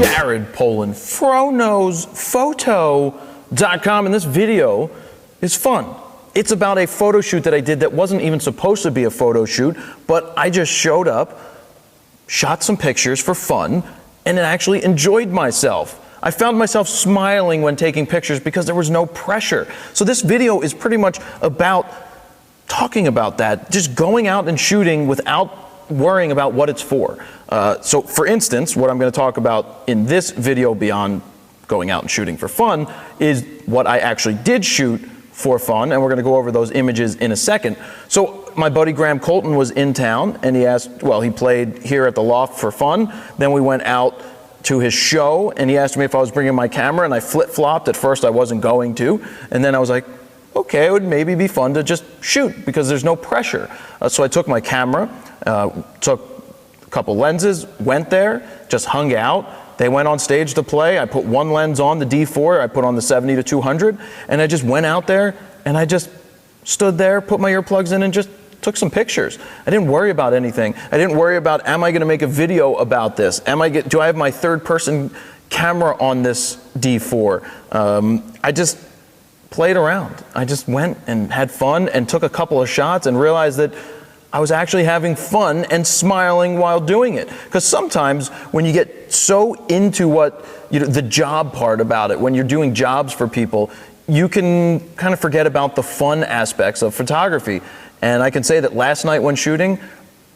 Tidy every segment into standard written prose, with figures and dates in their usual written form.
Jared Polin, FroKnowsPhoto.com, and this video is fun. It's about a photo shoot that I did that wasn't even supposed to be a photo shoot, but I just showed up, shot some pictures for fun, and actually enjoyed myself. I found myself smiling when taking pictures because there was no pressure. So this video is pretty much about talking about that, just going out and shooting without worrying about what it's for. So for instance, what I'm going to talk about in this video beyond going out and shooting for fun is what I actually did shoot for fun, and we're going to go over those images in a second. So my buddy Graham Colton was in town, and he asked, well, he played here at the Loft for fun. Then we went out to his show, and he asked me if I was bringing my camera, and I flip-flopped. At first I wasn't going to, and then I was like, okay, it would maybe be fun to just shoot because there's no pressure. So I took my camera, took a couple lenses, went there, just hung out. They went on stage to play. I put one lens on, the D4, I put on the 70 to 200, and I just went out there and I just stood there, put my earplugs in, and just took some pictures. I didn't worry about anything. I didn't worry about, am I gonna make a video about this? Do I have my third person camera on this D4? I just played around. I just went and had fun and took a couple of shots and realized that I was actually having fun and smiling while doing it. Because sometimes when you get so into the job part about it, when you're doing jobs for people, you can kind of forget about the fun aspects of photography. And I can say that last night when shooting,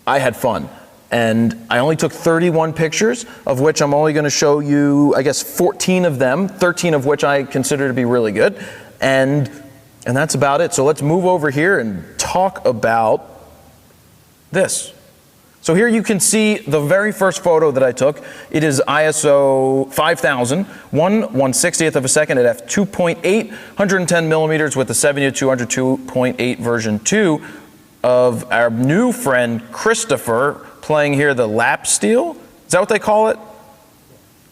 I had fun. And I only took 31 pictures, of which I'm only going to show you, I guess, 14 of them, 13 of which I consider to be really good. And that's about it. So let's move over here and talk about this. So here you can see the very first photo that I took. It is ISO 5000, 1/160th of a second at f2.8, 110 millimeters with the 70 to 200 2.8 version 2 of our new friend Christopher playing here the lap steel. Is that what they call it?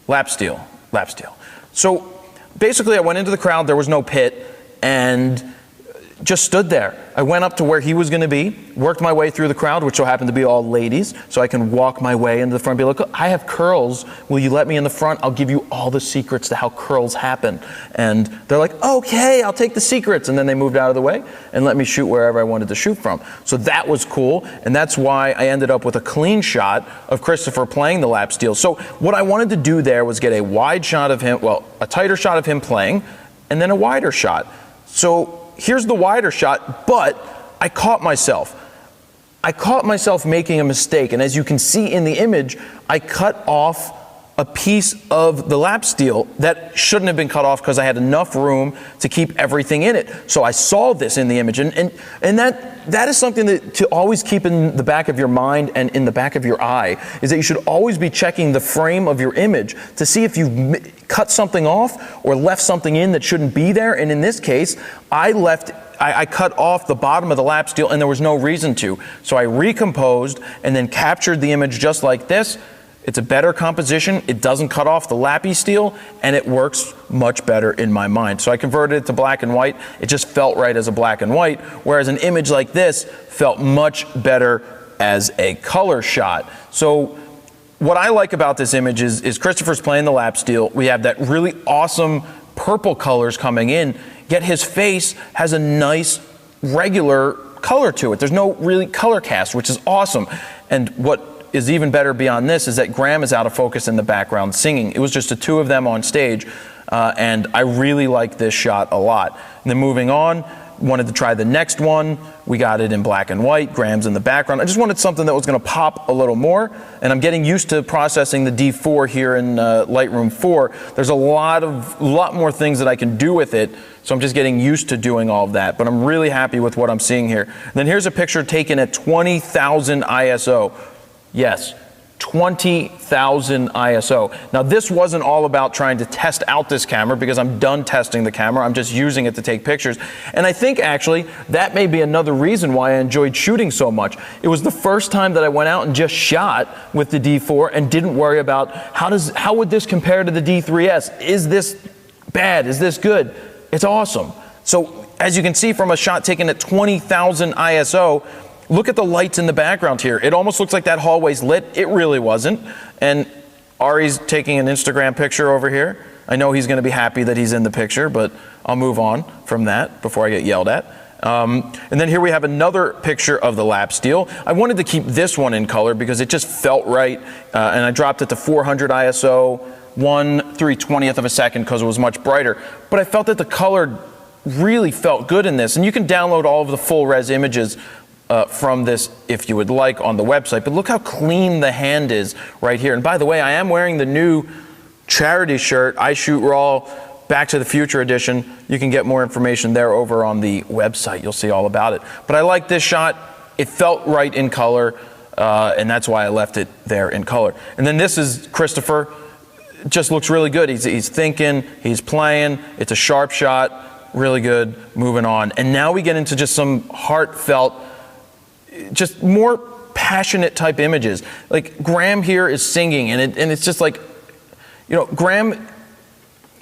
Lap steel. Lap steel. So basically I went into the crowd, there was no pit, and just stood there. I went up to where he was going to be, worked my way through the crowd, which so happened to be all ladies, so I can walk my way into the front and be like, look, I have curls. Will you let me in the front? I'll give you all the secrets to how curls happen. And they're like, okay, I'll take the secrets. And then they moved out of the way and let me shoot wherever I wanted to shoot from. So that was cool, and that's why I ended up with a clean shot of Christopher playing the lap steel. So what I wanted to do there was get a wide shot of him, well, a tighter shot of him playing, and then a wider shot. So here's the wider shot, but I caught myself. I caught myself making a mistake, and as you can see in the image, I cut off a piece of the lap steel that shouldn't have been cut off because I had enough room to keep everything in it. So I saw this in the image, and that is something that to always keep in the back of your mind and in the back of your eye, is that you should always be checking the frame of your image to see if you've cut something off or left something in that shouldn't be there. And in this case, I cut off the bottom of the lap steel and there was no reason to. So I recomposed and then captured the image just like this. It's a better composition, it doesn't cut off the lappy steel, and it works much better in my mind. So I converted it to black and white. It just felt right as a black and white, whereas an image like this felt much better as a color shot. So what I like about this image is Christopher's playing the lap steel. We have that really awesome purple colors coming in, yet his face has a nice regular color to it. There's no really color cast, which is awesome. And what is even better beyond this is that Graham is out of focus in the background singing. It was just the two of them on stage, and I really like this shot a lot. And then moving on, wanted to try the next one. We got it in black and white. Graham's in the background. I just wanted something that was going to pop a little more, and I'm getting used to processing the D4 here in Lightroom 4. There's a lot more things that I can do with it, so I'm just getting used to doing all of that, but I'm really happy with what I'm seeing here. And then here's a picture taken at 20,000 ISO. Yes, 20,000 ISO. Now this wasn't all about trying to test out this camera because I'm done testing the camera. I'm just using it to take pictures. And I think actually that may be another reason why I enjoyed shooting so much. It was the first time that I went out and just shot with the D4 and didn't worry about how would this compare to the D3s? Is this bad? Is this good? It's awesome. So as you can see from a shot taken at 20,000 ISO, look at the lights in the background here. It almost looks like that hallway's lit. It really wasn't. And Ari's taking an Instagram picture over here. I know he's going to be happy that he's in the picture, but I'll move on from that before I get yelled at. And then here we have another picture of the lap steel. I wanted to keep this one in color because it just felt right, and I dropped it to 400 ISO, 1/320th of a second because it was much brighter. But I felt that the color really felt good in this, and you can download all of the full res images from this if you would like on the website. But look how clean the hand is right here. And by the way, I am wearing the new charity shirt, I Shoot Raw Back to the Future edition. You can get more information there over on the website. You'll see all about it. But I like this shot. It felt right in color, and that's why I left it there in color. And then this is Christopher. It just looks really good. He's thinking, he's playing. It's a sharp shot, really good, moving on. And now we get into just some heartfelt, just more passionate type images. Like Graham here is singing, and it's just like, you know, Graham,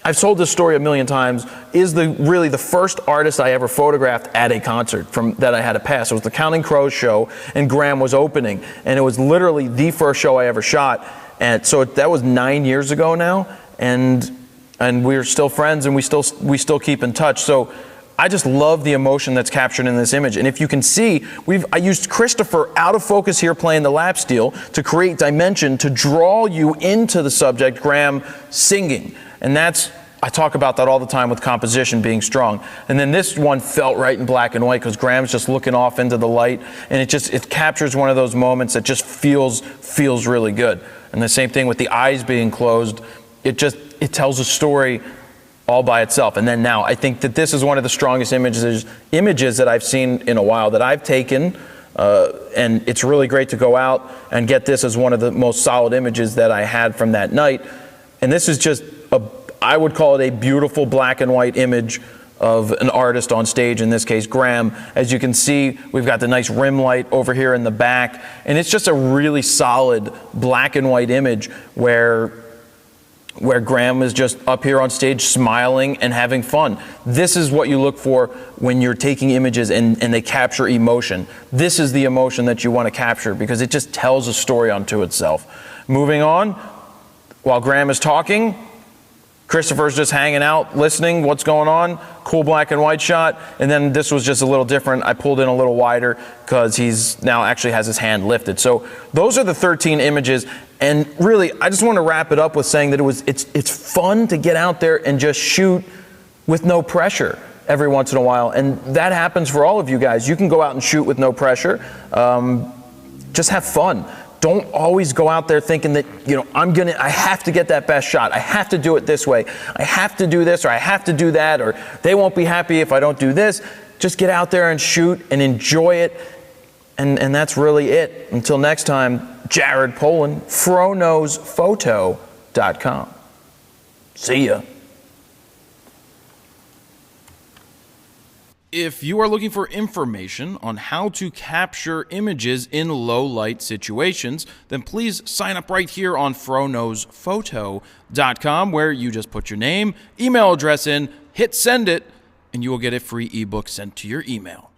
I've told this story a million times, is really the first artist I ever photographed at a concert that I had a pass. It was the Counting Crows show, and Graham was opening, and it was literally the first show I ever shot. And so that was 9 years ago now, and we're still friends, and we still keep in touch. So I just love the emotion that's captured in this image. And if you can see, I used Christopher out of focus here playing the lap steel to create dimension, to draw you into the subject, Graham singing. And I talk about that all the time with composition being strong. And then this one felt right in black and white because Graham's just looking off into the light, and it captures one of those moments that just feels really good. And the same thing with the eyes being closed. It tells a story all by itself. And then now I think that this is one of the strongest images that I've seen in a while that I've taken, and it's really great to go out and get this as one of the most solid images that I had from that night. And this is just I would call it a beautiful black and white image of an artist on stage, in this case Graham. As you can see, we've got the nice rim light over here in the back, and it's just a really solid black and white image where Graham is just up here on stage smiling and having fun. This is what you look for when you're taking images and they capture emotion. This is the emotion that you want to capture because it just tells a story unto itself. Moving on, while Graham is talking, Christopher's just hanging out, listening, what's going on, cool black and white shot. And then this was just a little different. I pulled in a little wider because he's now actually has his hand lifted. So those are the 13 images. And really, I just want to wrap it up with saying that it's fun to get out there and just shoot with no pressure every once in a while. And that happens for all of you guys. You can go out and shoot with no pressure. Just have fun. Don't always go out there thinking that, you know, I have to get that best shot. I have to do it this way. I have to do this, or I have to do that, or they won't be happy if I don't do this. Just get out there and shoot and enjoy it. And that's really it. Until next time, Jared Polin, FroKnowsPhoto.com. See ya. If you are looking for information on how to capture images in low light situations, then please sign up right here on FroKnowsPhoto.com, where you just put your name, email address in, hit send it, and you will get a free ebook sent to your email.